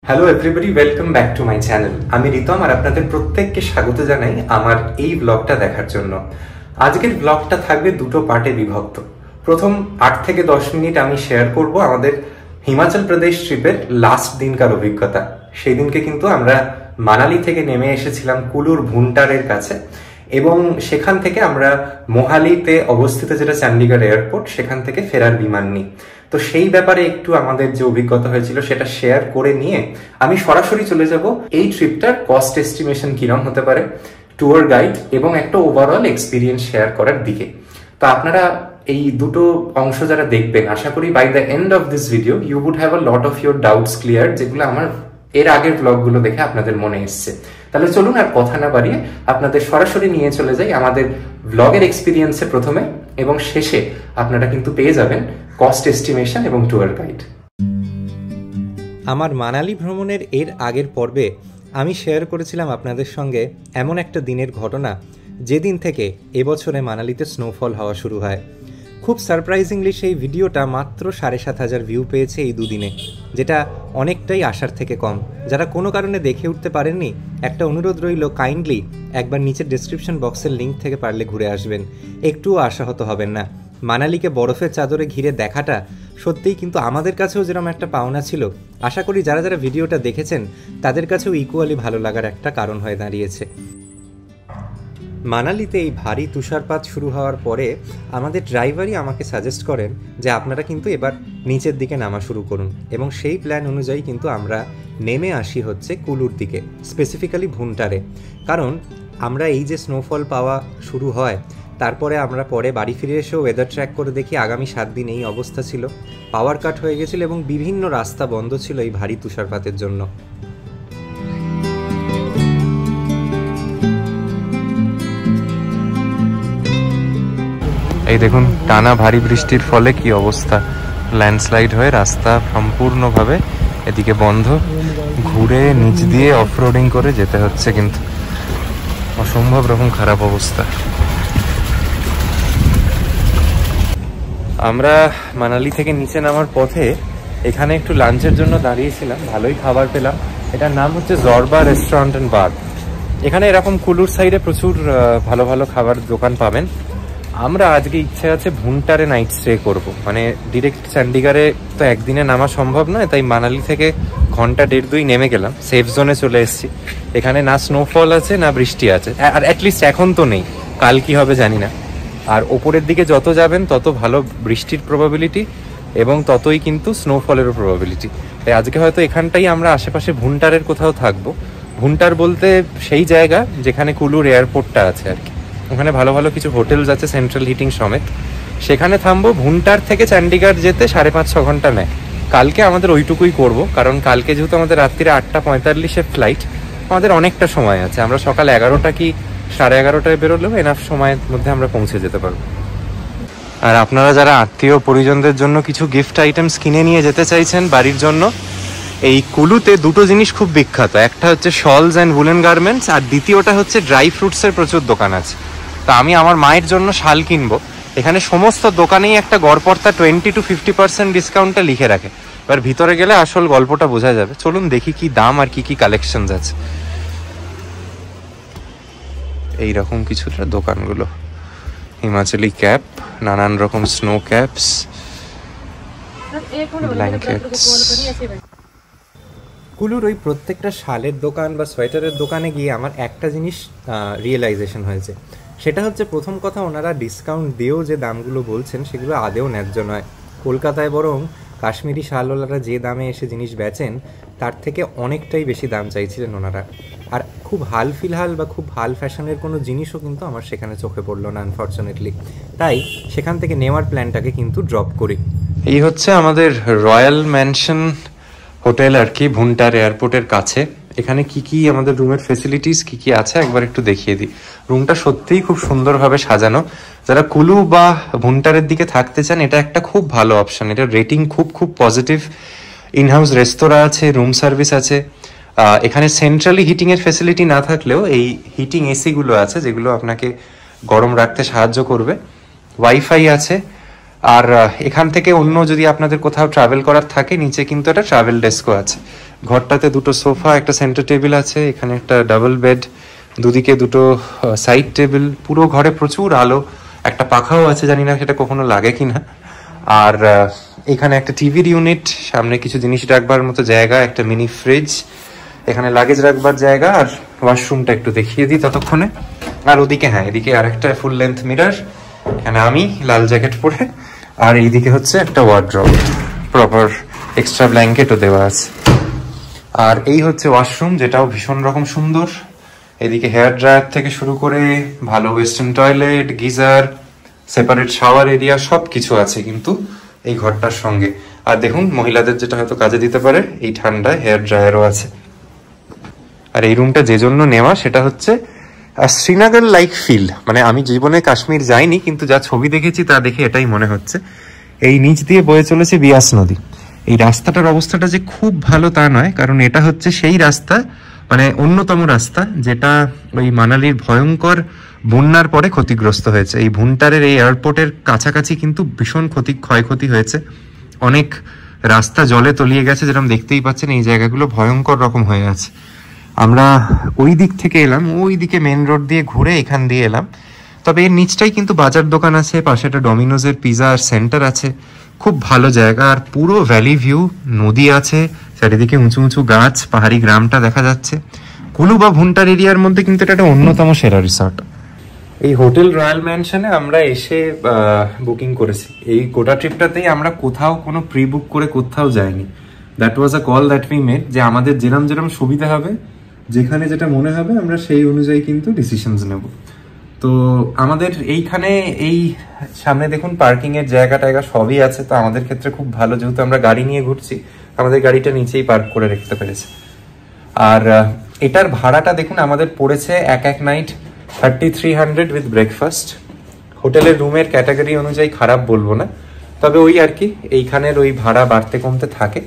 Hello everybody, welcome back to my channel. আমি রিতম আর আপনাদের প্রত্যেককে স্বাগত জানাই আমার এই ব্লগটা দেখার জন্য। আজকের ব্লগটা থাকবে দুটো পার্টে বিভক্ত। প্রথম 8 থেকে 10 মিনিট আমি শেয়ার করব আমাদের হিমাচল প্রদেশ ট্রিপের লাস্ট দিনকার অভিজ্ঞতা। সেই দিনকে কিন্তু আমরা মানালি থেকে নেমে এসেছিলাম কুলুর ভুন্টারের কাছে এবং সেখান থেকে আমরা মোহালিতে অবস্থিত যেটা চণ্ডীগড় এয়ারপোর্ট, সেখান থেকে ফেরার বিমান নিই। তো সেই ব্যাপারে একটু আমাদের যে অভিজ্ঞতা হয়েছিল সেটা শেয়ার করে নিয়ে আমি সরাসরি চলে যাব এই ট্রিপটার কস্ট এস্টিমেশন কিরম হতে পারে, ট্যুর গাইড এবং একটা ওভারঅল এক্সপিরিয়েন্স শেয়ার করার দিকে। তো আপনারা এই দুটো অংশ যারা দেখবেন, আশা করি by the end of this video you would have a lot of your doubts clear, যেগুলো আমার এর আগের ব্লগগুলো দেখে আপনাদের মনে এসছে। তাহলে চলুন আর কথা না বাড়িয়ে আপনাদের সরাসরি নিয়ে চলে যাই আমাদের ব্লগের এক্সপিরিয়েন্সে প্রথমে, এবং শেষে আপনারা কিন্তু পেয়ে যাবেন কস্ট এস্টিমেশন এবং ট্যুর গাইড। আমার মানালি ভ্রমণের এর আগের পর্বে আমি শেয়ার করেছিলাম আপনাদের সঙ্গে এমন একটা দিনের ঘটনা যেদিন থেকে এবছরে মানালিতে স্নোফল হওয়া শুরু হয়। খুব সারপ্রাইজিংলি সেই ভিডিওটা মাত্র 7,500 ভিউ পেয়েছে এই দুদিনে, যেটা অনেকটাই আশার থেকে কম। যারা কোনো কারণে দেখে উঠতে পারেননি, একটা অনুরোধ রইল, কাইন্ডলি একবার নিচের ডেসক্রিপশন বক্সের লিঙ্ক থেকে পারলে ঘুরে আসবেন, একটুও আশাহত হবেন না। মানালিকে বরফের চাদরে ঘিরে দেখাটা সত্যিই কিন্তু আমাদের কাছেও যেরকম একটা পাওনা ছিল, আশা করি যারা যারা ভিডিওটা দেখেছেন তাদের কাছেও ইকুয়ালি ভালো লাগার একটা কারণ হয়ে দাঁড়িয়েছে। মানালিতে এই ভারী তুষারপাত শুরু হওয়ার পরে আমাদের ড্রাইভারই আমাকে সাজেস্ট করেন যে আপনারা কিন্তু এবার নিচের দিকে নামা শুরু করুন, এবং সেই প্ল্যান অনুযায়ী কিন্তু আমরা নেমে আসি হচ্ছে কুলুর দিকে, স্পেসিফিক্যালি ভুন্টারে। কারণ আমরা এই যে স্নোফল পাওয়া শুরু হয়, তারপরে আমরা পরে বাড়ি ফিরে এসেও ওয়েদার ট্র্যাক করে দেখি আগামী 7 দিন এই অবস্থা ছিল, পাওয়ার কাট হয়ে গেছিল এবং বিভিন্ন রাস্তা বন্ধ ছিল এই ভারী তুষারপাতের জন্য। এই দেখুন, টানা ভারী বৃষ্টির ফলে কি অবস্থা, ল্যান্ডস্লাইড হয়ে রাস্তা সম্পূর্ণভাবে এদিকে বন্ধ, ঘুরে নিচ দিয়ে অফরোডিং করে যেতে হচ্ছে, কিন্তু অসম্ভব রকম খারাপ অবস্থা। আমরা মানালি থেকে নিচে নামার পথে এখানে একটু লাঞ্চের জন্য দাঁড়িয়েছিলাম, ভালোই খাবার পেলাম। এটার নাম হচ্ছে জর্বা রেস্টুরেন্ট অ্যান্ড বার। এখানে এরকম কুলুর সাইডে প্রচুর ভালো ভালো খাবার দোকান পাবেন। আমরা আজকে ইচ্ছে আছে ভুন্টারে নাইট স্টে করব, মানে ডিরেক্ট চণ্ডীগড়ে তো একদিনে নামা সম্ভব নয়, তাই মানালি থেকে ঘন্টা 1.5-2 নেমে গেলাম, সেফ জোনে চলে এসেছি। এখানে না স্নোফল আছে না বৃষ্টি আছে, আর অ্যাটলিস্ট এখন তো নেই, কাল কি হবে জানি না। আর ওপরের দিকে যত যাবেন তত ভালো বৃষ্টির প্রবাবিলিটি এবং ততই কিন্তু স্নোফলেরও প্রবাবিলিটি। তাই আজকে হয়তো এখানটাই আমরা আশেপাশে ভুন্টারের কোথাও থাকবো। ভুন্টার বলতে সেই জায়গা যেখানে কুলুর এয়ারপোর্টটা আছে আর কি, ওখানে ভালো ভালো কিছু হোটেলস আছে সেন্ট্রাল হিটিং সমেত, সেখানে থামবো। ভুন্টার থেকে চণ্ডীগড় যেতে 5.5-6 ঘন্টা নেয়। কালকে আমাদের ওইটুকুই করব, কারণ কালকে যেহেতু আমাদের রাত্রিরে 8:45-এর ফ্লাইট, আমাদের অনেকটা সময় আছে। আমরা সকাল 11টা কি 11:30টায় বেরোলেও এনাফ সময়ের মধ্যে আমরা পৌঁছে যেতে পারবো। আর আপনারা যারা আত্মীয় পরিজনদের জন্য কিছু গিফট আইটেমস কিনে নিয়ে যেতে চাইছেন বাড়ির জন্য, এই কুলুতে দুটো জিনিস খুব বিখ্যাত, একটা হচ্ছে শলস অ্যান্ড উলেন গার্মেন্টস, আর দ্বিতীয়টা হচ্ছে ড্রাই ফ্রুটসের প্রচুর দোকান আছে। তা আমি আমার মায়ের জন্য শাল কিনবো। এখানে সমস্ত দোকানেই একটা গড়পড়তা 20-50% ডিসকাউন্টটা লিখে রাখে। এবার ভিতরে গেলে আসল গল্পটা বোঝা যাবে। চলুন দেখি কি দাম আর কি কি কালেকশনস আছে। এইরকম কিছুটা দোকানগুলো, হিমাচলি ক্যাপ, নানান রকম স্নো ক্যাপস, ব্ল্যাঙ্কেটস। কুলুর ওই প্রত্যেকটা শালের দোকান বা সোয়েটারের দোকানে গিয়ে আমার একটা জিনিস রিয়েলাইজেশন হয়েছে, সেটা হচ্ছে প্রথম কথা, ওনারা ডিসকাউন্ট দিয়েও যে দামগুলো বলছেন সেগুলো আদেও ন্যায্য নয়। কলকাতায় বরং কাশ্মীরি শালওয়ালারা যে দামে এসে জিনিস বেচেন তার থেকে অনেকটাই বেশি দাম চাইছিলেন ওনারা। আর খুব হাল ফিলহাল বা খুব হাল ফ্যাশনের কোনো জিনিসও কিন্তু আমার সেখানে চোখে পড়লো না আনফর্চুনেটলি, তাই সেখান থেকে নেওয়ার প্ল্যানটাকে কিন্তু ড্রপ করি। এই হচ্ছে আমাদের রয়্যাল ম্যানশন হোটেল আর কি, ভুন্টার এয়ারপোর্টের কাছে। এখানে কি কি আমাদের রুমের ফেসিলিটিস কি কি আছে একবার একটু দেখিয়ে দিই। রুমটা সত্যিই খুব সুন্দরভাবে সাজানো। যারা কুলু বা ভুন্টারের দিকে থাকতে চান, এটা একটা খুব ভালো অপশন, এটা রেটিং খুব খুব পজিটিভ। ইনহাউস রেস্তোরাঁ আছে, রুম সার্ভিস আছে। এখানে সেন্ট্রালি হিটিং এর ফেসিলিটি না থাকলেও এই হিটিং এসি গুলো আছে যেগুলো আপনাকে গরম রাখতে সাহায্য করবে। ওয়াইফাই আছে, আর এখান থেকে অন্য যদি আপনাদের কোথাও ট্রাভেল করার থাকে, নিচে কিন্তু একটা ট্রাভেল ডেস্কও আছে। ঘরটাতে দুটো সোফা, একটা সেন্টার টেবিল আছে, এখানে একটা ডাবল বেড, দুদিকে দুটো সাইড টেবিল, পুরো ঘরে প্রচুর আলো, একটা পাখাও আছে, জানি না সেটা কখনো লাগে কিনা। আর এখানে একটা টিভির ইউনিট, সামনে কিছু জিনিস রাখবার মতো জায়গা, একটা মিনি ফ্রিজ, এখানে লাগেজ রাখবার জায়গা, আর ওয়াশরুমটা একটু দেখিয়ে দিই ততক্ষণে। আর ওদিকে, হ্যাঁ, এদিকে আরেকটা ফুল লেন্থ মিরর, এখানে আমি লাল জ্যাকেট পরে, আর এইদিকে হচ্ছে একটা ওয়ার্ড্রপ, প্রপার এক্সট্রা ব্ল্যাঙ্কেটও দেওয়া আছে। আর এই হচ্ছে ওয়াশরুম, যেটাও ভীষণ রকম সুন্দর। এদিকে হেয়ার ড্রায়ার থেকে শুরু করে ভালো western toilet, geyser, separate shower area, সব কিছু আছে কিন্তু এই ঘরটার সঙ্গে। আর দেখুন, মহিলাদের যেটা হয়তো কাজে দিতে পারে, এই ঠান্ডায় হেয়ার ড্রায়ারও আছে। আর এই রুমটা যে জন্য নেওয়া, সেটা হচ্ছে শ্রীনগর লাইক ফিল। মানে আমি জীবনে কাশ্মীর যাইনি, কিন্তু যা ছবি দেখেছি তা দেখে এটাই মনে হচ্ছে। এই নিচ দিয়ে বয়ে চলেছে বিয়াস নদী। এই রাস্তাটার অবস্থাটা যে খুব ভালো তা নয়, কারণ এটা হচ্ছে সেই রাস্তা, মানে অন্যতম রাস্তা, যেটা ওই মানালির ভয়ঙ্কর বন্যার পরে ক্ষতিগ্রস্ত হয়েছে। এই ভুন্টারের এই এয়ারপোর্টের কাছাকাছি কিন্তু ভীষণ ক্ষয়ক্ষতি হয়েছে, অনেক রাস্তা জলে তলিয়ে গেছে, যেরকম দেখতেই পাচ্ছেন এই জায়গাগুলো ভয়ঙ্কর রকম হয়ে আছে। আমরা ওই দিক থেকে এলাম, ওই দিকে মেন রোড দিয়ে ঘুরে এখান দিয়ে এলাম। তবে এর নিচটাই কিন্তু বাজার দোকান আছে, পাশে একটা ডমিনোজের পিজা সেন্টার আছে, খুব ভালো জায়গা। আর পুরো ভ্যালি ভিউ, নদী আছে চারিদিকে, উঁচু উঁচু গাছ, পাহাড়ি গ্রামটা দেখা যাচ্ছে। কুলু বা ভুন্টার এরিয়ার মধ্যে কিন্তু এটা একটা অন্যতম সেরা রিসর্ট। এই হোটেল রয়্যাল ম্যানশনে আমরা এসে বুকিং করেছি। এই গোটা ট্রিপটাতেই আমরা কোথাও কোনো প্রি বুক করে কোথাও যাইনি। That was a call that we made, যে আমাদের যেরম যেরম সুবিধা হবে, যেখানে যেটা মনে হবে, আমরা সেই অনুযায়ী কিন্তু ডিসিশনস নেব। তো আমাদের এইখানে এই সামনে দেখুন পার্কিং এর জায়গা টায়গা সবই আছে। তো আমাদের ক্ষেত্রে খুব ভালো, যেহেতু আমরা গাড়ি নিয়ে ঘুরছি, আমাদের গাড়িটা নিচেই পার্ক করে রাখতে পেরেছে। আর এটার ভাড়াটা দেখুন আমাদের পড়েছে এক নাইট 3300 উইথ ব্রেকফাস্ট। হোটেলের রুমের ক্যাটাগরি অনুযায়ী খারাপ বলবো না, তবে ওই আর কি, এইখানের ওই ভাড়া বাড়তে কমতে থাকে।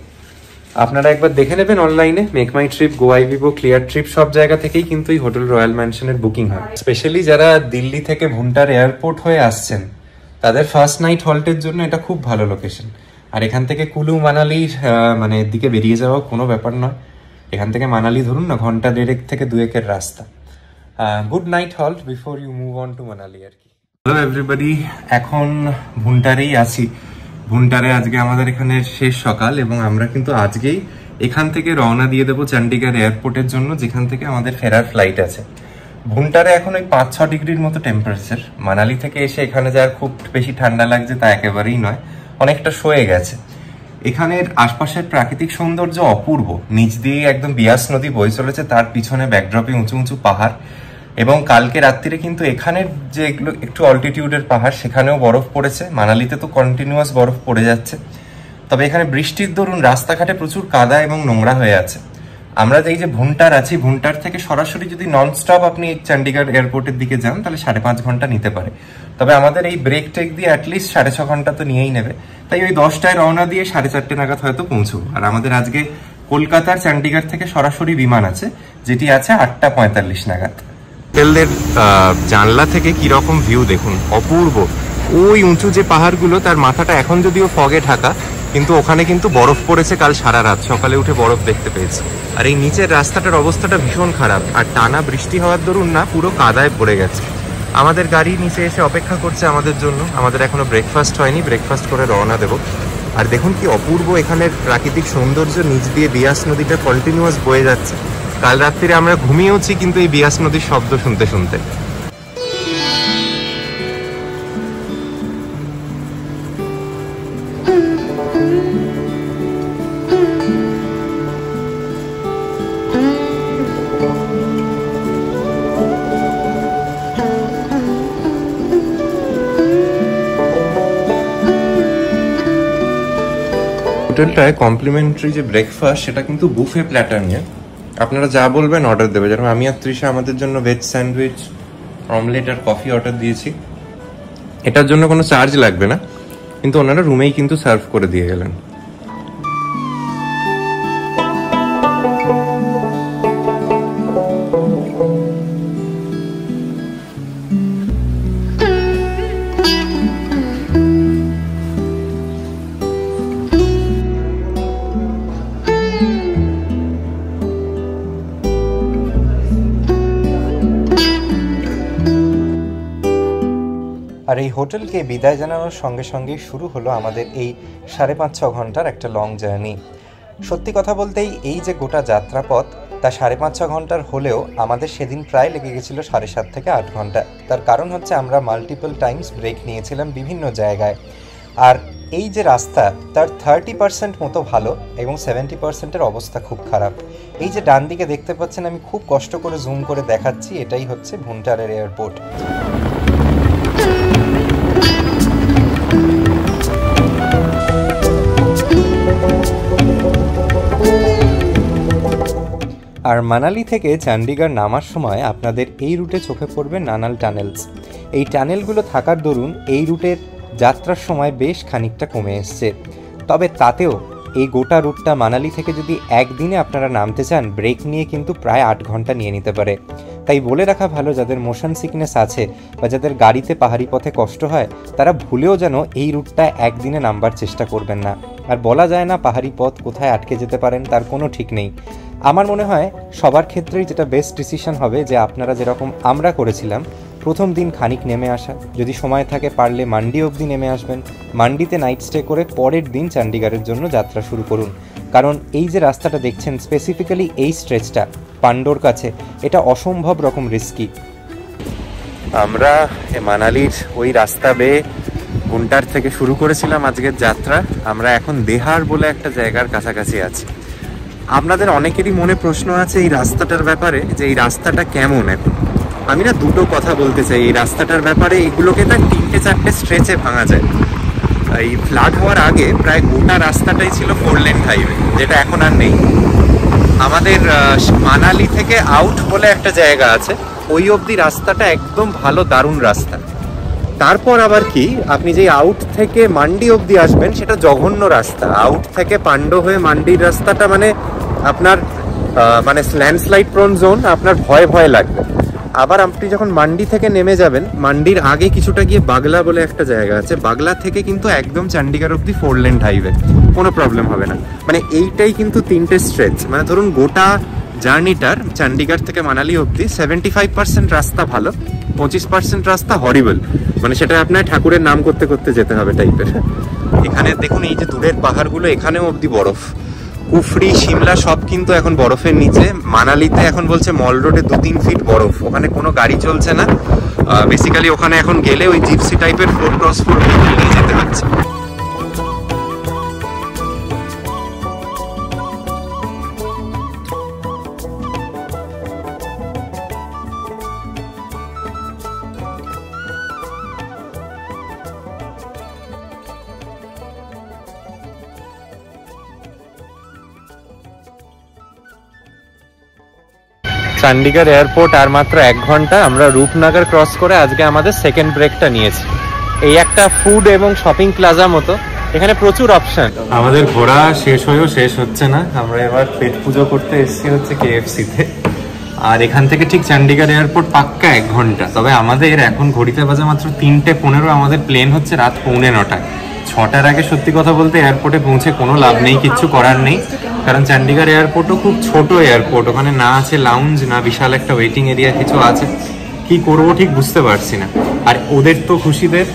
আপনারা একবার দেখে নেবেন অনলাইনে, মেক মাই ট্রিপ, গোয়াইবিবো, ক্লিয়ার ট্রিপ, সব জায়গা থেকেই কিন্তু এই হোটেল রয়্যাল ম্যানশনের বুকিং হয়। স্পেশালি যারা দিল্লি থেকে ভুন্টার এয়ারপোর্ট হয়ে আসছেন, তাদের ফার্স্ট নাইট হল্টের জন্য এটা খুব ভালো লোকেশন। আর এখান থেকে কুলু মানালির মানে দিকে বেরিয়ে যাওয়া কোনো ব্যাপার নয়। এখান থেকে মানালি ধরুন না, ঘন্টা দেড়েক থেকে দুয়েকের রাস্তা। Good night halt before you move on to Manali আর কি। হ্যালো এভরিবডি, এখন ভুন্টারেই আছি। ভুন্টারে আজকে আমাদের এখানে শেষ সকাল, এবং আমরা কিন্তু আজকেই এখান থেকে রওনা দিয়ে দেবো চণ্ডীগড় এয়ারপোর্টের জন্য, যেখান থেকে আমাদের ফেরার ফ্লাইট আছে। ভুন্টারে এখন ওই 5-6 ডিগ্রির মতো টেম্পারেচার। মানালি থেকে এসে এখানে যাওয়ার খুব বেশি ঠান্ডা লাগছে তা একেবারেই নয়, অনেকটা সয়ে গেছে। এখানের আশপাশের প্রাকৃতিক সৌন্দর্য অপূর্ব। নিচ দিয়ে একদম বিয়াস নদী বয়ে চলেছে, তার পিছনে ব্যাকড্রপে উঁচু উঁচু পাহাড়। এবং কালকে রাত্রিরে কিন্তু এখানের যে এগুলো একটু অল্টিটিউডের পাহাড়, সেখানেও বরফ পড়েছে। মানালিতে তো কন্টিনিউয়াস বরফ পড়ে যাচ্ছে, তবে এখানে বৃষ্টির দরুন রাস্তাঘাটে প্রচুর কাদা এবং নোংরা হয়ে আছে। আমরা এই যে ভুন্টার আছি, ভুন্টার থেকে সরাসরি যদি নন স্টপ আপনি চণ্ডীগড় এয়ারপোর্টের দিকে যান, তাহলে 5.5 ঘন্টা নিতে পারে। তবে আমাদের এই ব্রেক টেক দিয়ে অ্যাটলিস্ট 6.5 ঘন্টা তো নিয়েই নেবে। তাই ওই 10টায় রওনা দিয়ে 4:30 নাগাদ হয়তো পৌঁছবো। আর আমাদের আজকে কলকাতার চণ্ডীগড় থেকে সরাসরি বিমান আছে, যেটি আছে 8:45 নাগাদ। হোটেলের জানলা থেকে কিরকম ভিউ দেখুন, অপূর্ব। ওই উঁচু যে পাহাড়গুলো, তার মাথাটা এখন যদিও ফগে ঢাকা, কিন্তু ওখানে কিন্তু বরফ পড়েছে কাল সারা রাত। সকালে উঠে বরফ দেখতে পেয়েছি। আর এই নিচের রাস্তাটার অবস্থাটা ভীষণ খারাপ, আর টানা বৃষ্টি হওয়ার দরুন না পুরো কাদায় পড়ে গেছে। আমাদের গাড়ি নিচে এসে অপেক্ষা করছে আমাদের জন্য। আমাদের এখনো ব্রেকফাস্ট হয়নি, ব্রেকফাস্ট করে রওনা দেব। আর দেখুন কি অপূর্ব এখানের প্রাকৃতিক সৌন্দর্য, নিচ দিয়ে বিয়াস নদীটা কন্টিনিউয়াস বয়ে যাচ্ছে। কাল রাত্রিরে আমরা ঘুমিয়েওছি কিন্তু এই বিয়াস নদীর শব্দ শুনতে শুনতে। হোটেলটায় কমপ্লিমেন্টারি যে ব্রেকফাস্ট, সেটা কিন্তু বুফে প্ল্যাটার নিয়ে আপনারা যা বলবেন অর্ডার দেবে। যেমন আমি আর তৃষা আমাদের জন্য ভেজ স্যান্ডউইচ, অমলেট আর কফি অর্ডার দিয়েছি। এটার জন্য কোনো চার্জ লাগবে না, কিন্তু ওনারা রুমেই কিন্তু সার্ভ করে দিয়ে গেলেন। আর এই হোটেলকে বিদায় জানানোর সঙ্গে সঙ্গেই শুরু হলো আমাদের এই 5.5-6 ঘন্টার একটা লং জার্নি। সত্যি কথা বলতেই এই যে গোটা যাত্রাপথ তা 5.5-6 ঘন্টার হলেও আমাদের সেদিন প্রায় লেগে গেছিলো 7.5 থেকে 8 ঘন্টা। তার কারণ হচ্ছে আমরা মাল্টিপল টাইমস ব্রেক নিয়েছিলাম বিভিন্ন জায়গায়। আর এই যে রাস্তা তার 30% মতো ভালো এবং 70%-এর অবস্থা খুব খারাপ। এই যে ডান দিকে দেখতে পাচ্ছেন, আমি খুব কষ্ট করে জুম করে দেখাচ্ছি, এটাই হচ্ছে ভুন্টারের এয়ারপোর্ট। আর মানালি থেকে চণ্ডীগড় নামার সময় আপনাদের এই রুটে চোখে পড়বে নানাল টানেলস। এই টানেলগুলো থাকার দরুন এই রুটের যাত্রার সময় বেশ খানিকটা কমে এসছে। তবে তাতেও এই গোটা রুটটা মানালি থেকে যদি একদিনে আপনারা নামতে চান, ব্রেক নিয়ে কিন্তু প্রায় 8 ঘন্টা নিয়ে নিতে পারে। তাই বলে রাখা ভালো, যাদের মোশন সিকনেস আছে বা যাদের গাড়িতে পাহাড়ি পথে কষ্ট হয়, তারা ভুলেও যেন এই রুটটা একদিনে নামবার চেষ্টা করবেন না। আর বলা যায় না পাহাড়ি পথ কোথায় আটকে যেতে পারেন, তার কোনো ঠিক নেই। আমার মনে হয় সবার ক্ষেত্রেই যেটা বেস্ট ডিসিশন হবে যে আপনারা যেরকম আমরা করেছিলাম, প্রথম দিন খানিক নেমে আসা, যদি সময় থাকে পারলে মান্ডি অবধি নেমে আসবেন, মান্ডিতে নাইট স্টে করে পরের দিন চণ্ডীগড়ের জন্য যাত্রা শুরু করুন। কারণ এই যে রাস্তাটা দেখছেন, স্পেসিফিক্যালি এই স্ট্রেচটা পান্ডোর কাছে, এটা অসম্ভব রকম রিস্কি। আমরা মানালির ওই রাস্তা বেয়ে ভুন্টার থেকে শুরু করেছিলাম আজকের যাত্রা। আমরা এখন দেহার বলে একটা জায়গার কাছাকাছি আছি। আপনাদের অনেকেরই মনে প্রশ্ন আছে এই রাস্তাটার ব্যাপারে, যে এই রাস্তাটা কেমন। এখন আমি না দুটো কথা বলতে চাই এই রাস্তাটার ব্যাপারে। এগুলোকে না 3-4টে স্ট্রেচে ভাঙা যায়। এই ফ্লাড হওয়ার আগে প্রায় গোটা রাস্তাটাই ছিল 4 লেন হাইওয়ে, যেটা এখন আর নেই। আমাদের মানালি থেকে আউট বলে একটা জায়গা আছে, ওই অবধি রাস্তাটা একদম ভালো, দারুণ রাস্তা। তারপর আবার কি, আপনি যে আউট থেকে মান্ডি অবধি আসবেন সেটা জঘন্য রাস্তা। আউট থেকে পান্ডো হয়ে মান্ডির রাস্তাটা মানে আপনার মানে ল্যান্ডস্লাইড প্রোন জোন, আপনার ভয় ভয় লাগবে। আবার আপনি যখন মান্ডি থেকে নেমে যাবেন, মান্ডির আগে কিছুটা গিয়ে বাগলা বলে একটা জায়গা আছে, বাগলা থেকে কিন্তু একদম চণ্ডীগড় অবধি 4 লেন হাইওয়ে, কোনো প্রবলেম হবে না। মানে এইটাই কিন্তু 3টে স্ট্রেচ। মানে ধরুন গোটা জার্নিটার চণ্ডীগড় থেকে মানালি অবধি 75% রাস্তা ভালো, 25% রাস্তা হরিবল, মানে সেটা আপনার ঠাকুরের নাম করতে করতে যেতে হবে টাইপের। এখানে দেখুন এই যে দূরের পাহাড়গুলো, এখানেও অবধি বরফ। কুফরি, সিমলা সব কিন্তু এখন বরফের নিচে। মানালিতে এখন বলছে মল রোডে 2-3 ফিট বরফ, ওখানে কোনো গাড়ি চলছে না। বেসিক্যালি ওখানে এখন গেলে ওই জিপসি টাইপের 4x4 নিয়ে যেতে হচ্ছে। চণ্ডীগড় এয়ারপোর্ট আর মাত্র 1 ঘন্টা। আমরা রূপনগর ক্রস করে আজকে আমাদের সেকেন্ড ব্রেকটা নিয়েছি। এই একটা ফুড এবং শপিং প্লাজা মতো, এখানে প্রচুর অপশন। আমাদের ঘোরা শেষ হয়েও শেষ হচ্ছে না। আমরা এবার পেট পুজো করতে এসেছি হচ্ছে KFC-তে। আর এখান থেকে ঠিক চণ্ডীগড় এয়ারপোর্ট পাক্কা 1 ঘন্টা। তবে আমাদের এখন ঘড়িতে বাজে মাত্র 3:15। আমাদের প্লেন হচ্ছে রাত 9:45। 6টার আগে সত্যি কথা বলতে এয়ারপোর্টে পৌঁছে কোনো লাভ নেই, কিচ্ছু করার নেই। কারণ চণ্ডীগড় এয়ারপোর্টও খুব ছোট এয়ারপোর্ট, ওখানে না আছে লাউঞ্জ, না বিশাল একটা ওয়েটিং এরিয়া কিছু আছে। কি করব ঠিক বুঝতে পারছি না। আর ওদের তো খুশিদের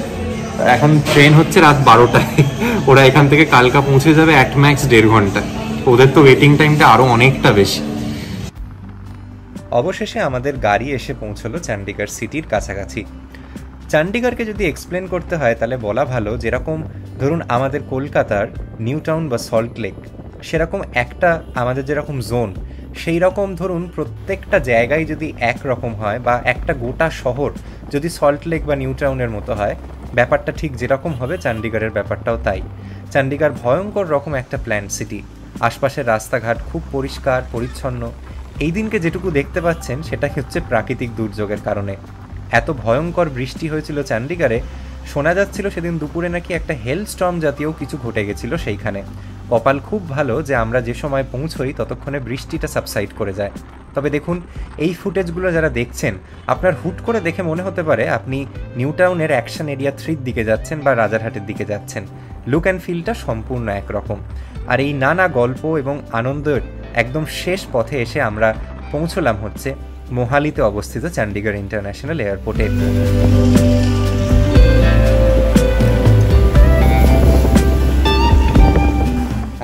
এখন ট্রেন হচ্ছে রাত 12টায়, ওরা এখান থেকে কালকা পৌঁছে যাবে অ্যাট ম্যাক্স 1.5 ঘন্টা। ওদের তো ওয়েটিং টাইমটা আরো অনেকটা বেশি। অবশেষে আমাদের গাড়ি এসে পৌঁছলো চণ্ডীগড় সিটির কাছাকাছি। চণ্ডীগড়কে যদি এক্সপ্লেন করতে হয় তাহলে বলা ভালো, যেরকম ধরুন আমাদের কলকাতার নিউ টাউন বা সল্ট লেক, সেরকম একটা আমাদের যেরকম জোন, সেই রকম ধরুন প্রত্যেকটা জায়গায় যদি একরকম হয় বা একটা গোটা শহর যদি সল্ট লেক বা নিউ টাউনের মতো হয়, ব্যাপারটা ঠিক যেরকম হবে চণ্ডীগড়ের ব্যাপারটাও তাই। চণ্ডীগড় ভয়ঙ্কর রকম একটা প্ল্যান্ড সিটি। আশপাশের রাস্তাঘাট খুব পরিষ্কার পরিচ্ছন্ন। এই দিনকে যেটুকু দেখতে পাচ্ছেন সেটা হচ্ছে প্রাকৃতিক দুর্যোগের কারণে। এত ভয়ঙ্কর বৃষ্টি হয়েছিল চণ্ডীগড়ে, শোনা যাচ্ছিল সেদিন দুপুরে নাকি একটা হেলস্টর্ম জাতীয় কিছু ঘটে গেছিল সেইখানে। কপাল খুব ভালো যে আমরা যে সময় পৌঁছই ততক্ষণে বৃষ্টিটা সাবসাইড করে যায়। তবে দেখুন এই ফুটেজগুলো যারা দেখছেন, আপনার হুট করে দেখে মনে হতে পারে আপনি নিউ টাউনের অ্যাকশন এরিয়া 3 দিকে যাচ্ছেন বা রাজারহাটের দিকে যাচ্ছেন। লুক অ্যান্ড ফিলটা সম্পূর্ণ একরকম। আর এই নানা গল্প এবং আনন্দের একদম শেষ পথে এসে আমরা পৌঁছলাম হচ্ছে মোহালিতে অবস্থিত চণ্ডীগড় ইন্টারন্যাশনাল এয়ারপোর্টে।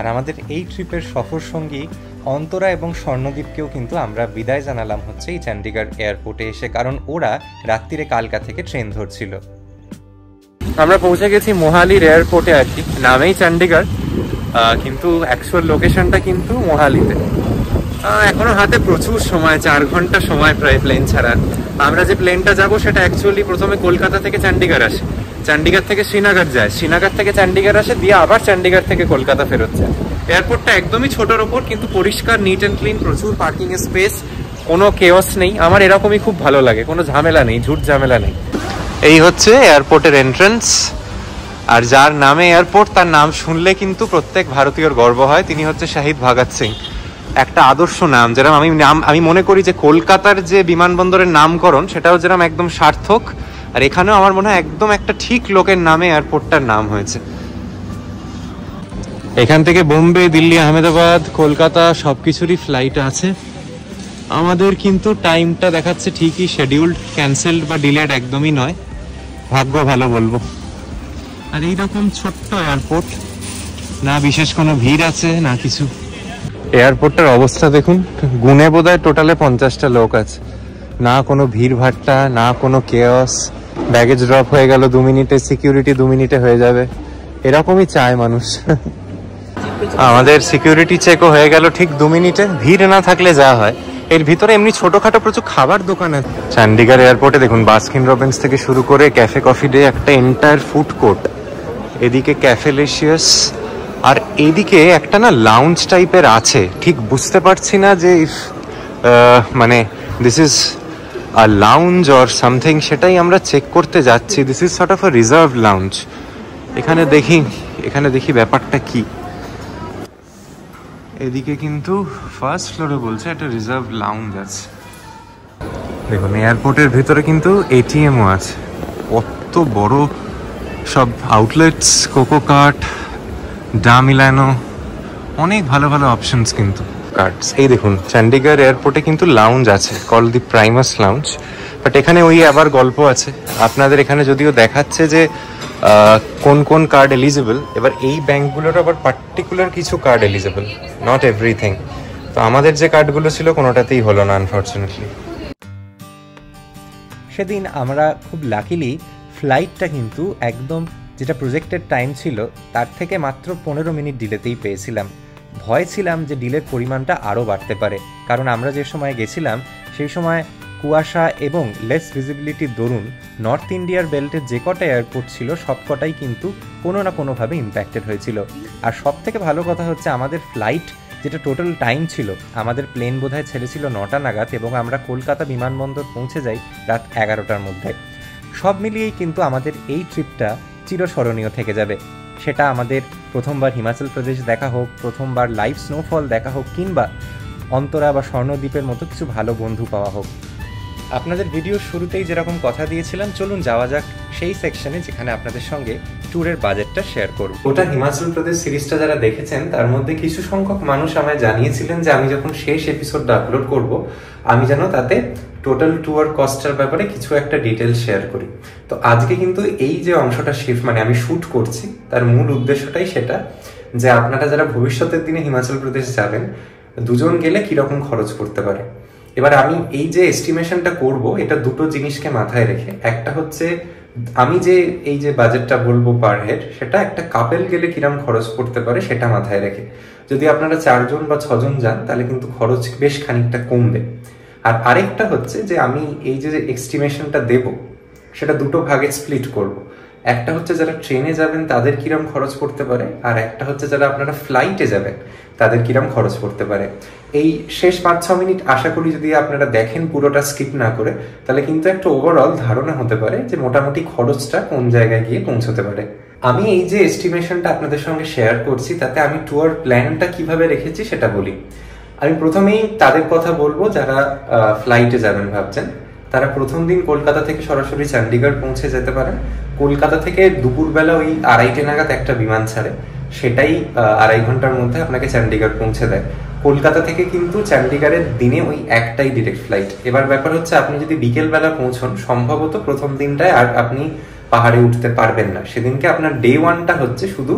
আর আমাদের এই ট্রিপের সফর সঙ্গী অন্তরা এবং স্বর্ণদীপকেও কিন্তু আমরা বিদায় জানালাম হচ্ছে এই চণ্ডীগড় এয়ারপোর্টে এসে, কারণ ওরা রাত্রিরে কালকা থেকে ট্রেন ধরছিল। আমরা পৌঁছে গেছি মোহালির এয়ারপোর্টে আর কি, নামেই চণ্ডীগড় কিন্তু অ্যাকচুয়াল লোকেশনটা কিন্তু মোহালিতে। এখনো হাতে প্রচুর সময়, 4 ঘন্টা সময় প্রায় প্লেন ছাড়ার। আমরা যে প্লেনটা যাবো সেটা অ্যাকচুয়ালি প্রথমে কলকাতা থেকে চণ্ডীগড় আসে, চণ্ডীগড় থেকে শ্রীনগর যায়, শ্রীনগর থেকে চণ্ডীগড় আসে, দিয়ে আবার চণ্ডীগড় থেকে কলকাতা ফেরত যায়। এয়ারপোর্টটা একদমই ছোটোর ওপর, কিন্তু পরিষ্কার, নিট অ্যান্ড ক্লিন, প্রচুর পার্কিং স্পেস, কোনো কেওস নেই। আমার এরকমই খুব ভালো লাগে, কোনো ঝামেলা নেই, ঝুট ঝামেলা নেই। এই হচ্ছে এয়ারপোর্টের এন্ট্রান্স, আর যার নামে এয়ারপোর্ট তার নাম শুনলে কিন্তু প্রত্যেক ভারতীয়র গর্ব হয়, তিনি হচ্ছে শহীদ ভগৎ সিং। একটা আদর্শ নাম, যেরকম আমি মনে করি যে কলকাতার যে বিমানবন্দরের নামকরণ সেটাও যেরকম একদম সার্থক, আর এখানেও আমার মনে হয় একদম একটা ঠিক লোকের নামে এয়ারপোর্টটার নাম হয়েছে। এখান থেকে বোম্বে, দিল্লি, আহমেদাবাদ, কলকাতা সবকিছুরই ফ্লাইট আছে। আমাদের কিন্তু টাইমটা দেখাচ্ছে ঠিকই শিডিউলড, ক্যান্সেলড বা ডিলেড একদমই নয়, ভাগ্য ভালো বলবো। আর এইরকম ছোট্ট এয়ারপোর্ট, না বিশেষ কোনো ভিড় আছে না কিছু। এয়ারপোর্টটার অবস্থা দেখুন, গুনে বোধহয় টোটালে 50টা লোক আছে, না কোনো ভিড় ভাট্টা, না কোনো কেওস। ব্যাগেজ ড্রপ হয়ে গেল 2 মিনিটে, সিকিউরিটি 2 মিনিটে হয়ে যাবে, এরকমই চায় মানুষ। আমাদের সিকিউরিটি চেকও হয়ে গেল ঠিক 2 মিনিটে, ভিড় না থাকলে যা হয়। এর ভিতরে এমনি ছোটখাটো প্রচুর খাবার দোকান আছে। চণ্ডীগড় এয়ারপোর্টে দেখুন, বাস্কিন রবিন্স থেকে শুরু করে ক্যাফে কফি ডে, একটা এন্টায়ার ফুড কোর্ট, এদিকে ক্যাফেলেশিয়াস, আর এইদিকে একটা না লাউঞ্জ টাইপের আছে, ঠিক বুঝতে পারছি না যে মানে this is a lounge or something, সেটাই আমরা চেক করতে যাচ্ছি। This is sort of a reserve lounge. এখানে দেখি ব্যাপারটা কি। এদিকে কিন্তু ফার্স্ট ফ্লোরে বলছে একটা রিজার্ভ লাউঞ্জ আছে। দেখুন এয়ারপোর্টের ভিতরে কিন্তু এটিএমও আছে, কত বড় সব আউটলেটস, কোকো কার্ট, ডা মিলানো, অনেক ভালো ভালো অপশনস কিন্তু কার্ডস। এই দেখুন চণ্ডীগড় এয়ারপোর্টে কিন্তু লাউঞ্জ আছে, call the Primus lounge, but এখানে ওই আবার গল্প আছে। আপনাদের এখানে যদিও দেখাচ্ছে যে কোন কোন কার্ড এলিজিবল, এবার এই ব্যাঙ্কগুলোর আবার পার্টিকুলার কিছু কার্ড এলিজিবল, নট এভরিথিং। তো আমাদের যে কার্ডগুলো ছিল কোনোটাতেই হলো না আনফর্চুনেটলি। সেদিন আমরা খুব লাকিলি ফ্লাইটটা কিন্তু একদম যেটা প্রজেক্টেড টাইম ছিল তার থেকে মাত্র 15 মিনিট ডিলেতেই পেয়েছিলাম। ভয় ছিলাম যে ডিলের পরিমাণটা আরও বাড়তে পারে, কারণ আমরা যে সময় গেছিলাম সেই সময় কুয়াশা এবং লেস ভিজিবিলিটির দরুন নর্থ ইন্ডিয়ার বেল্টের যে কটা এয়ারপোর্ট ছিল সব কটাই কিন্তু কোনো না কোনোভাবে ইম্প্যাক্টেড হয়েছিল। আর সব থেকে ভালো কথা হচ্ছে আমাদের ফ্লাইট যেটা টোটাল টাইম ছিল, আমাদের প্লেন বোধহয় ছেড়েছিল 9টা নাগাদ এবং আমরা কলকাতা বিমানবন্দর পৌঁছে যাই রাত 11টার মধ্যে। সব মিলিয়েই কিন্তু আমাদের এই ট্রিপটা চিরস্মরণীয় থেকে যাবে। সেটা আমাদের প্রথমবার হিমাচল প্রদেশ দেখা হোক, প্রথমবার লাইভ স্নোফল দেখা হোক, কিংবা অন্তরা বা স্বর্ণদ্বীপের মতো কিছু ভালো বন্ধু পাওয়া হোক। আপনাদের ভিডিওর শুরুতেই যেরকম কথা দিয়েছিলাম, চলুন যাওয়া যাক সেই সেকশনে যেখানে আপনাদের সঙ্গে ট্যুরের বাজেটটা শেয়ার করব। ওটা হিমাচল প্রদেশ সিরিজটা যারা দেখেছেন তার মধ্যে কিছু সংখ্যক মানুষ আমায় জানিয়েছিলেন যে আমি যখন শেষ এপিসোডটা আপলোড করব আমি যেন তাতে টোটাল ট্যুর কস্টের ব্যাপারে কিছু একটা ডিটেল শেয়ার করি। তো আজকে কিন্তু এই যে অংশটা মানে আমি শ্যুট করছি তার মূল উদ্দেশ্যটাই সেটা, যে আপনারা যারা ভবিষ্যতের দিনে হিমাচল প্রদেশ যাবেন, দুজন গেলে কিরকম খরচ করতে পারে। এবার আমি এই যে এস্টিমেশনটা করব এটা দুটো জিনিসকে মাথায় রেখে, একটা হচ্ছে আমি যে এই যে বাজেটটা বলবো পার হেড, সেটা একটা কাপেল গেলে কিরম খরচ পড়তে পারে সেটা মাথায় রেখে। যদি আপনারা 4 জন বা 6 জন যান তাহলে কিন্তু খরচ বেশ খানিকটা কমবে। আর আরেকটা হচ্ছে যে আমি এই যে এস্টিমেশনটা দেব সেটা দুটো ভাগে স্প্লিট করব। একটা হচ্ছে যারা ট্রেনে যাবেন তাদের কিরম খরচ পড়তে পারে, আর একটা হচ্ছে যারা আপনারা ফ্লাইটে যাবেন তাদের কিরম খরচ পড়তে পারে। এই শেষ 5-6 মিনিট আশা করি যদি আপনারা দেখেন পুরোটা স্কিপ না করে, তাহলে কিন্তু একটা ওভারঅল ধারণা হতে পারে যে মোটামুটি খরচটা কোন জায়গায় গিয়ে পৌঁছতে পারে। আমি এই যে এস্টিমেশনটা আপনাদের সঙ্গে শেয়ার করছি তাতে আমি ট্যুর প্ল্যানটা কিভাবে রেখেছি সেটা বলি। আমি প্রথমেই তাদের কথা বলবো যারা ফ্লাইটে যাবেন ভাবছেন। তারা প্রথম দিন কলকাতা থেকে সরাসরি চণ্ডীগড় পৌঁছে যেতে পারেন। কলকাতা থেকে দুপুরবেলা ওই 2:30 নাগাদ একটা বিমান ছাড়ে, সেটাই 2.5 ঘন্টার মধ্যে আপনাকে চণ্ডীগড় পৌঁছে দেয়। কলকাতা থেকে কিন্তু চণ্ডীগড়ের দিনে ওই একটাই ডিরেক্ট ফ্লাইট। এবার ব্যাপার হচ্ছে আপনি যদি বিকেলবেলা পৌঁছন, সম্ভবত প্রথম দিনটায় আর আপনি পাহাড়ে উঠতে পারবেন না। সেদিনকে আপনার ডে 1টা হচ্ছে শুধু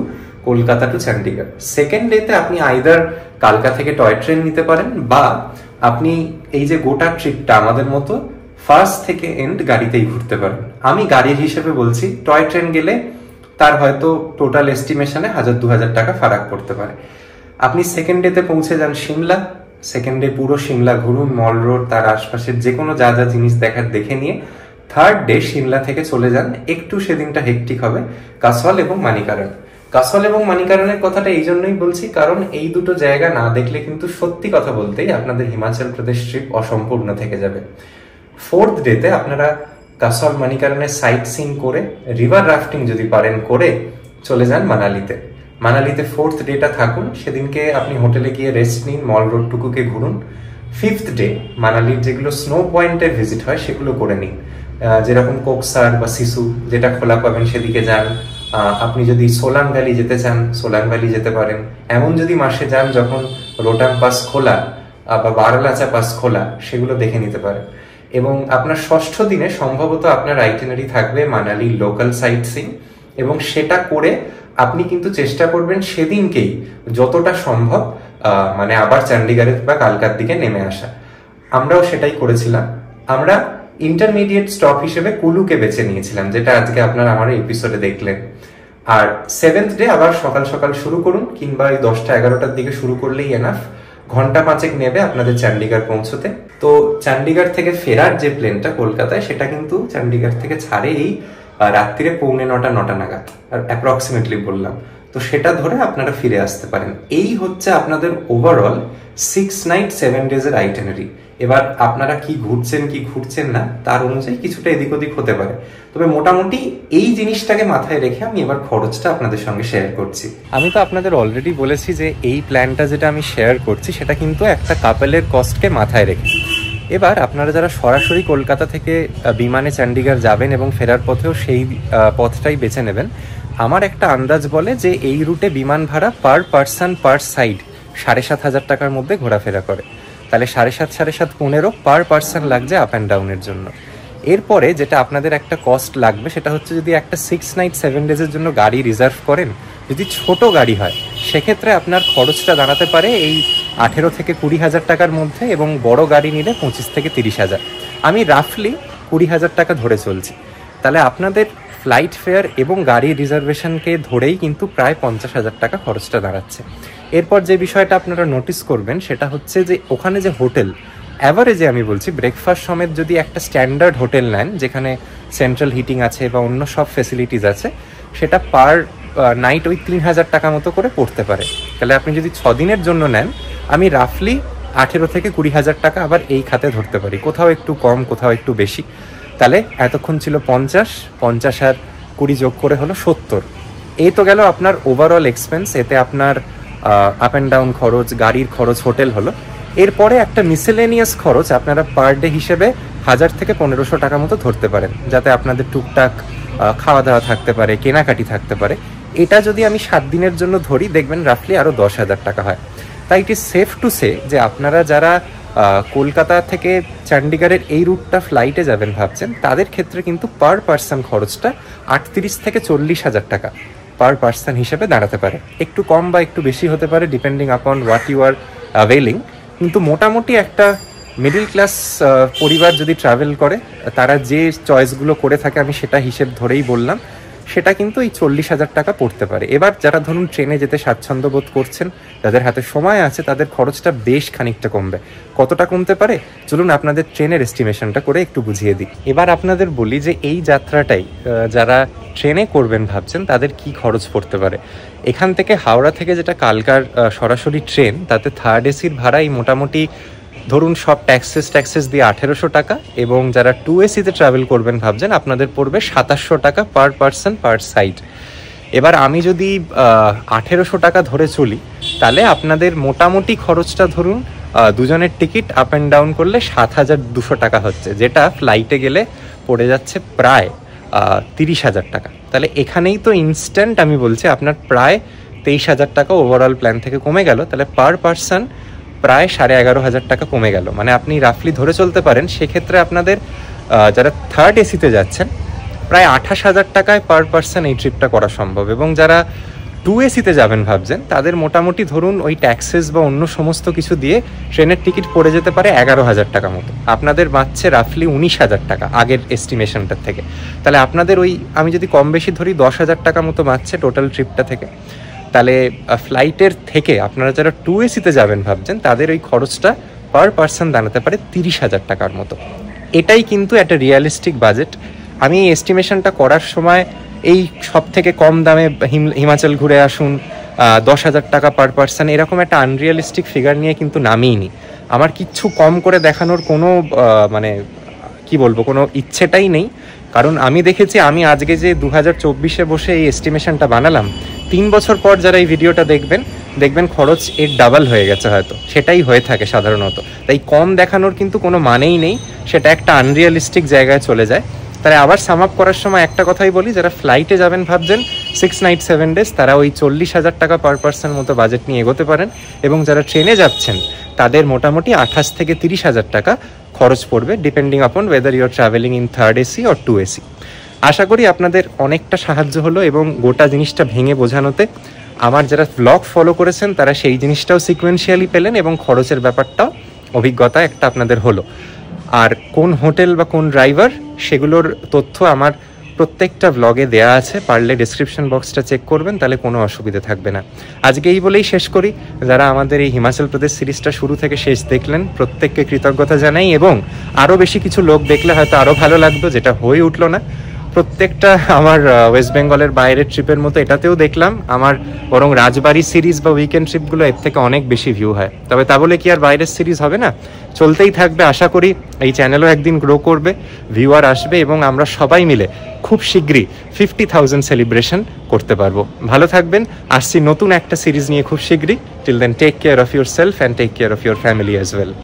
কলকাতা টু চণ্ডীগড়। সেকেন্ড ডেতে আপনি আইদার কালকা থেকে টয় ট্রেন নিতে পারেন, বা আপনি এই যে গোটা ট্রিপটা আমাদের মতো ফার্স্ট থেকে এন্ড গাড়িতেই ঘুরতে পারেন। আমি গাড়ির হিসেবে বলছি, টয় ট্রেন গেলে তার হয়তো টোটাল এস্টিমেশনে 1000-2000 টাকা ফারাক পড়তে পারে। আপনি সেকেন্ড ডেতে পৌঁছে যান সিমলা, সেকেন্ড ডে পুরো সিমলা ঘুরুন, মল রোড তার আশপাশের যে কোনো যা যা জিনিস দেখার দেখে নিয়ে থার্ড ডে সিমলা থেকে চলে যান, একটু সেদিনটা হেক্টিক হবে, কাসল এবং মানিকারণ। কাসল এবং মানিকারণের কথাটা এই জন্যই বলছি কারণ এই দুটো জায়গা না দেখলে কিন্তু সত্যি কথা বলতেই আপনাদের হিমাচল প্রদেশ ট্রিপ অসম্পূর্ণ থেকে যাবে। ফোর্থ ডেতে আপনারা কাসল মানিকারণের সাইট সিন করে রিভার রাফটিং যদি পারেন করে চলে যান মানালিতে। মানালিতে ফোর্থ ডেটা থাকুন, সেদিনকে আপনি হোটেলে গিয়ে রেস্ট নিন, মল রোডটুকুকে ঘুরুন। ফিফথ ডে মানালির যেগুলো স্নো পয়েন্টের ভিজিট হয় সেগুলো করে নিন, যেরকম কোকসার বা সিসু যেটা খোলা পাবেন সেদিকে যান। আপনি যদি সোলাং ভ্যালি যেতে চান সোলাং ভ্যালি যেতে পারেন। এমন যদি মাসে যান যখন রোটাং পাস খোলা বা বারলাচা পাস খোলা, সেগুলো দেখে নিতে পারেন। এবং আপনার ষষ্ঠ দিনে সম্ভবত আপনার আইটিনারি থাকবে মানালি লোকাল সাইট সিন, এবং সেটা করে আপনি কিন্তু চেষ্টা করবেন সেদিনকেই যতটা সম্ভব মানে আবার চণ্ডীগড়ের বা কালকার দিকে নেমে আসা। আমরাও সেটাই করেছিলাম। আমরা ইন্টারমিডিয়েট স্টপ হিসেবে কুলুকে বেছে নিয়েছিলাম, যেটা আজকে আপনারা আমার এপিসোডে দেখলেন। আর সেভেন্থ ডে আবার সকাল সকাল শুরু করুন, কিংবা ওই 10টা-11টার দিকে শুরু করলেই এনাফ। ঘন্টা 5 নেবে আপনাদের চণ্ডীগড় পৌঁছতে। তো চণ্ডীগড় থেকে ফেরার যে প্লেনটা কলকাতায়, সেটা কিন্তু চণ্ডীগড় থেকে ছাড়ে এই রাত্রিরে 8:45-9টা নাগাদ, আর অ্যাপ্রক্সিমেটলি বললাম। তো সেটা ধরে আপনারা ফিরে আসতে পারেন। এই হচ্ছে আপনাদের ওভারঅল 6 নাইট 7 ডেজের আইটিনারি। এবার আপনারা কি ঘুরছেন কি ঘুরছেন না তার অনুযায়ী কিছুটা এদিক ওদিক হতে পারে, তবে মোটামুটি এই জিনিসটাকে মাথায় রেখে আমি এবার খরচটা আপনাদের সঙ্গে শেয়ার করছি। আমি তো আপনাদের অলরেডি বলেছি যে এই প্ল্যানটা যেটা আমি শেয়ার করছি সেটা কিন্তু একটা কাপেলের কস্টকে মাথায় রেখে। এবার আপনারা যারা সরাসরি কলকাতা থেকে বিমানে চণ্ডীগড় যাবেন এবং ফেরার পথেও সেই পথটাই বেছে নেবেন, আমার একটা আন্দাজ বলে যে এই রুটে বিমান ভাড়া পার পার্সন পার সাইড 7,500 টাকার মধ্যে ঘোরাফেরা করে। তাহলে 7,500 15 পার পার্সন লাগছে আপ অ্যান্ড ডাউনের জন্য। এরপরে যেটা আপনাদের একটা কস্ট লাগবে সেটা হচ্ছে যদি একটা 6 নাইট 7 ডেজের জন্য গাড়ি রিজার্ভ করেন, যদি ছোট গাড়ি হয় সেক্ষেত্রে আপনার খরচটা দাঁড়াতে পারে এই 18 থেকে 20,000 টাকার মধ্যে, এবং বড় গাড়ি নিলে 25 থেকে 30,000। আমি রাফলি 20,000 টাকা ধরে চলছি। তাহলে আপনাদের ফ্লাইট ফেয়ার এবং গাড়ি রিজার্ভেশনকে ধরেই কিন্তু প্রায় 50,000 টাকা খরচটা দাঁড়াচ্ছে। এরপর যে বিষয়টা আপনারা নোটিস করবেন সেটা হচ্ছে যে ওখানে যে হোটেল, অ্যাভারেজে আমি বলছি ব্রেকফাস্ট সমেত যদি একটা স্ট্যান্ডার্ড হোটেল নেন যেখানে সেন্ট্রাল হিটিং আছে বা অন্য সব ফেসিলিটিস আছে, সেটা পার নাইট ওই 3,000 টাকা মতো করে পড়তে পারে। তাহলে আপনি যদি 6 দিনের জন্য নেন, আমি রাফলি 18 থেকে 20,000 টাকা আবার এই খাতে ধরতে পারি, কোথাও একটু কম কোথাও একটু বেশি। তাহলে এতক্ষণ ছিল 50 আর 20 যোগ করে হলো 70। এই তো গেল আপনার ওভারঅল এক্সপেন্স। এতে আপনার আপ অ্যান্ড ডাউন খরচ, গাড়ির খরচ, হোটেল হলো। এরপরে একটা মিসেলেনিয়াস খরচ আপনারা পার ডে হিসেবে 1000 থেকে 1500 টাকা মতো ধরতে পারেন, যাতে আপনাদের টুকটাক খাওয়া দাওয়া থাকতে পারে, কেনাকাটি থাকতে পারে। এটা যদি আমি 7 দিনের জন্য ধরি, দেখবেন রাফলি আরও 10,000 টাকা হয়। তাই it is safe to say যে আপনারা যারা কলকাতা থেকে চণ্ডীগড়ের এই রুটটা ফ্লাইটে যাবেন ভাবছেন, তাদের ক্ষেত্রে কিন্তু পার পার্সন খরচটা 38 থেকে 40,000 টাকা পার পার্সন হিসেবে দাঁড়াতে পারে। একটু কম বা একটু বেশি হতে পারে ডিপেন্ডিং আপন হোয়াট ইউ আর অ্যাভেলিং, কিন্তু মোটামুটি একটা মিডল ক্লাস পরিবার যদি ট্রাভেল করে, তারা যে চয়েসগুলো করে থাকে আমি সেটা হিসেব ধরেই বললাম, সেটা কিন্তু এই 40,000 টাকা পড়তে পারে। এবার যারা ধরুন ট্রেনে যেতে স্বাচ্ছন্দ্য বোধ করছেন, যাদের হাতে সময় আছে, তাদের খরচটা বেশ খানিকটা কমবে। কতটা কমতে পারে চলুন আপনাদের ট্রেনের এস্টিমেশনটা করে একটু বুঝিয়ে দিই। এবার আপনাদের বলি যে এই যাত্রাটাই যারা ট্রেনে করবেন ভাবছেন তাদের কি খরচ পড়তে পারে। এখান থেকে হাওড়া থেকে যেটা কালকার সরাসরি ট্রেন, তাতে থার্ড এসির ভাড়াই মোটামুটি ধরুন সব ট্যাক্সেস দিয়ে 1800 টাকা, এবং যারা 2 এসিতে ট্রাভেল করবেন ভাবছেন আপনাদের পড়বে 2700 টাকা পার পার্সন পার সাইড। এবার আমি যদি 1800 টাকা ধরে চলি, তাহলে আপনাদের মোটামুটি খরচটা ধরুন দুজনের টিকিট আপ অ্যান্ড ডাউন করলে 7,200 টাকা হচ্ছে, যেটা ফ্লাইটে গেলে পড়ে যাচ্ছে প্রায় 30,000 টাকা। তাহলে এখানেই তো ইনস্ট্যান্ট আমি বলছি আপনার প্রায় 23,000 টাকা ওভারঅল প্ল্যান থেকে কমে গেল। তাহলে পার পার্সন প্রায় 11,500 টাকা কমে গেল। মানে আপনি রাফলি ধরে চলতে পারেন সেক্ষেত্রে আপনাদের যারা থার্ড এসিতে যাচ্ছেন প্রায় 28,000 টাকায় পার পার্সন এই ট্রিপটা করা সম্ভব, এবং যারা 2AC-তে যাবেন ভাবছেন, তাদের মোটামুটি ধরুন ওই ট্যাক্সেস বা অন্য সমস্ত কিছু দিয়ে ট্রেনের টিকিট পড়ে যেতে পারে 11,000 টাকা মতো। আপনাদের বাঁচছে রাফলি 19,000 টাকা আগের এস্টিমেশনটার থেকে। তাহলে আপনাদের ওই, আমি যদি কম বেশি ধরি, 10,000 টাকা মতো বাঁচছে টোটাল ট্রিপটা থেকে। তাহলে ফ্লাইটের থেকে আপনারা যারা 2AC-তে যাবেন ভাবছেন, তাদের ওই খরচটা পার পার্সন দাঁড়াতে পারে 30,000 টাকার মতো। এটাই কিন্তু একটা রিয়ালিস্টিক বাজেট। আমি এই এস্টিমেশনটা করার সময় এই সব থেকে কম দামে হিমাচল ঘুরে আসুন 10,000 টাকা পার পার্সন, এরকম একটা আনরিয়ালিস্টিক ফিগার নিয়ে কিন্তু নামিনি। আমার কিচ্ছু কম করে দেখানোর কোনো মানে কি বলবো, কোনো ইচ্ছেটাই নেই। কারণ আমি দেখেছি, আমি আজকে যে 2024-এ বসে এই এস্টিমেশনটা বানালাম, 3 বছর পর যারা এই ভিডিওটা দেখবেন খরচ এর ডাবল হয়ে গেছে হয়তো। সেটাই হয়ে থাকে সাধারণত। তাই কম দেখানোর কিন্তু কোনো মানেই নেই, সেটা একটা আনরিয়ালিস্টিক জায়গায় চলে যায়। তাহলে আবার সাম আপ করার সময় একটা কথাই বলি, যারা ফ্লাইটে যাবেন ভাবছেন 6 নাইট 7 ডেজ, তারা ওই 40,000 টাকা পার পার্সন মতো বাজেট নিয়ে এগোতে পারেন। এবং যারা ট্রেনে যাচ্ছেন, তাদের মোটামুটি 28 থেকে 30,000 টাকা খরচ পড়বে, depending upon whether you are travelling in 3rd AC or 2AC। আশা করি আপনাদের অনেকটা সাহায্য হলো এবং গোটা জিনিসটা ভেঙে বোঝানোতে। আমার যারা ব্লগ ফলো করেছেন, তারা সেই জিনিসটাও সিকোয়েন্সিয়ালি পেলেন এবং খরচের ব্যাপারটাও অভিজ্ঞতা একটা আপনাদের হলো। আর কোন হোটেল বা কোন ড্রাইভার, সেগুলোর তথ্য আমার প্রত্যেকটা ব্লগে দেয়া আছে, পারলে ডেসক্রিপশন বক্সটা চেক করবেন, তাহলে কোনো অসুবিধা থাকবে না। আজকে এই বলেই শেষ করি। যারা আমাদের এই হিমাচল প্রদেশ সিরিজটা শুরু থেকে শেষ দেখলেন, প্রত্যেককে কৃতজ্ঞতা জানাই। এবং আরও বেশি কিছু লোক দেখলে হয়তো আরও ভালো লাগতো, যেটা হয়ে উঠলো না। প্রত্যেকটা আমার ওয়েস্ট বেঙ্গলের বাইরের ট্রিপের মতো এটাতেও দেখলাম আমার বরং রাজবাড়ি সিরিজ বা উইকেন্ড ট্রিপগুলো এর থেকে অনেক বেশি ভিউ হয়। তবে তা বলে কি আর বাইরের সিরিজ হবে না? চলতেই থাকবে। আশা করি এই চ্যানেলও একদিন গ্রো করবে, ভিউয়ার আসবে এবং আমরা সবাই মিলে খুব শীঘ্রই 50,000 সেলিব্রেশন করতে পারবো। ভালো থাকবেন। আসছি নতুন একটা সিরিজ নিয়ে খুব শীঘ্রই। Till then, take care of yourself and take care of your family as well.